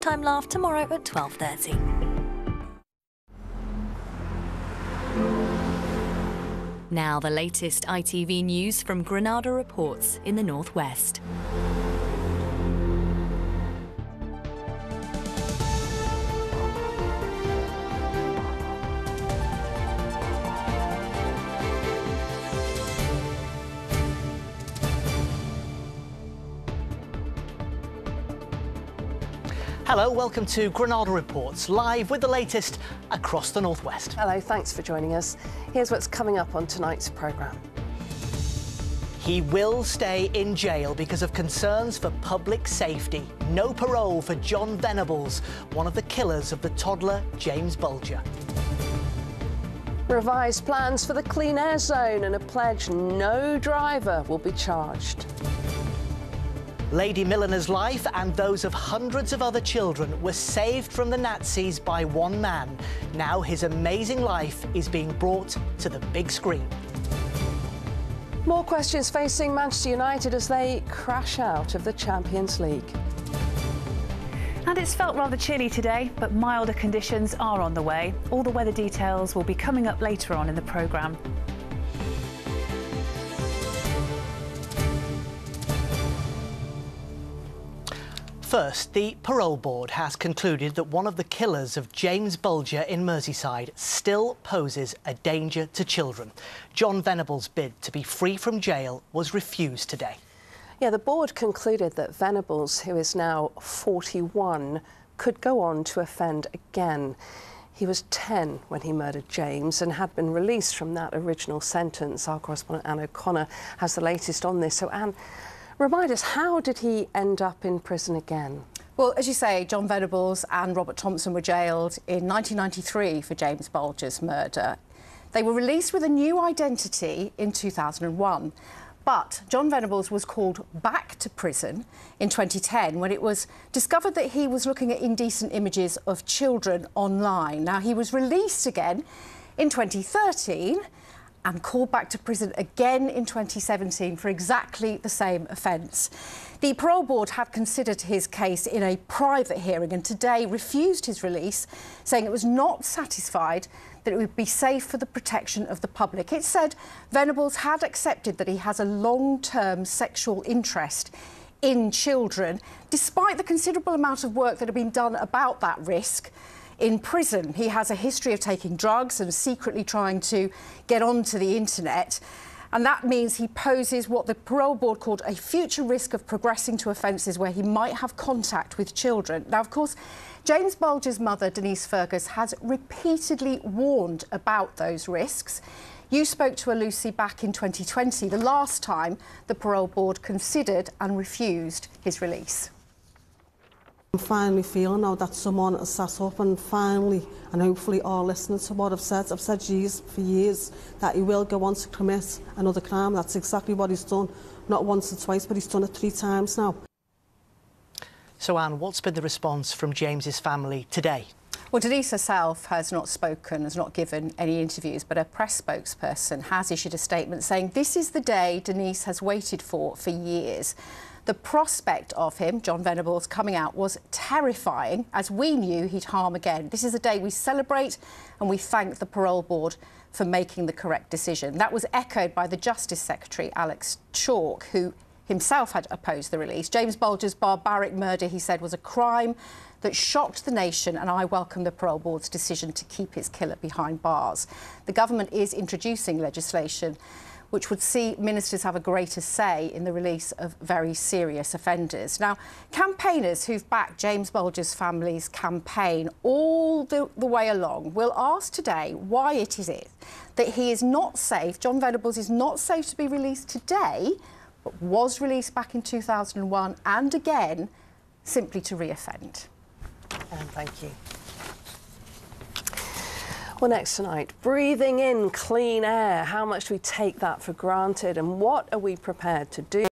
Lunchtime Laugh tomorrow at 12:30. Now the latest ITV news from Granada Reports in the northwest. Hello, welcome to Granada Reports, live with the latest across the northwest. Hello, thanks for joining us. Here's what's coming up on tonight's programme. He will stay in jail because of concerns for public safety. No parole for Jon Venables, one of the killers of the toddler James Bulger. Revised plans for the clean air zone and a pledge no driver will be charged. Lady Milliner's life and those of hundreds of other children were saved from the Nazis by one man. Now his amazing life is being brought to the big screen. More questions facing Manchester United as they crash out of the Champions League. And it's felt rather chilly today, but milder conditions are on the way. All the weather details will be coming up later on in the programme. First, the Parole Board has concluded that one of the killers of James Bulger in Merseyside still poses a danger to children. Jon Venables' bid to be free from jail was refused today. Yeah, the board concluded that Venables, who is now 41, could go on to offend again. He was 10 when he murdered James and had been released from that original sentence. Our correspondent Anne O'Connor has the latest on this. So, Anne, remind us, how did he end up in prison again? Well, as you say, Jon Venables and Robert Thompson were jailed in 1993 for James Bulger's murder. They were released with a new identity in 2001. But Jon Venables was called back to prison in 2010 when it was discovered that he was looking at indecent images of children online. Now, he was released again in 2013 and called back to prison again in 2017 for exactly the same offence. The Parole Board had considered his case in a private hearing and today refused his release, saying it was not satisfied that it would be safe for the protection of the public. It said Venables had accepted that he has a long-term sexual interest in children, despite the considerable amount of work that had been done about that risk. In prison, he has a history of taking drugs and secretly trying to get onto the internet. And that means he poses what the Parole Board called a future risk of progressing to offences where he might have contact with children. Now, of course, James Bulger's mother, Denise Fergus, has repeatedly warned about those risks. You spoke to her, Lucy, back in 2020, the last time the Parole Board considered and refused his release. I'm finally feeling now that someone has sat up and finally, and hopefully are listening to what I've said. I've said for years that he will go on to commit another crime. That's exactly what he's done. Not once or twice, but he's done it 3 times now. So, Anne, what's been the response from James's family today? Well, Denise herself has not spoken, has not given any interviews, but her press spokesperson has issued a statement saying this is the day Denise has waited for years. The prospect of him, Jon Venables, coming out was terrifying, as we knew he'd harm again. This is a day we celebrate and we thank the Parole Board for making the correct decision. That was echoed by the Justice Secretary, Alex Chalk, who himself had opposed the release. James Bulger's barbaric murder, he said, was a crime that shocked the nation, and I welcome the Parole Board's decision to keep its killer behind bars. The government is introducing legislation which would see ministers have a greater say in the release of very serious offenders. Now, campaigners who've backed James Bulger's family's campaign all the way along will ask today why it is that he is not safe, Jon Venables is not safe to be released today, but was released back in 2001 and again simply to re-offend. Thank you. Well, next tonight, breathing in clean air. How much do we take that for granted and what are we prepared to do?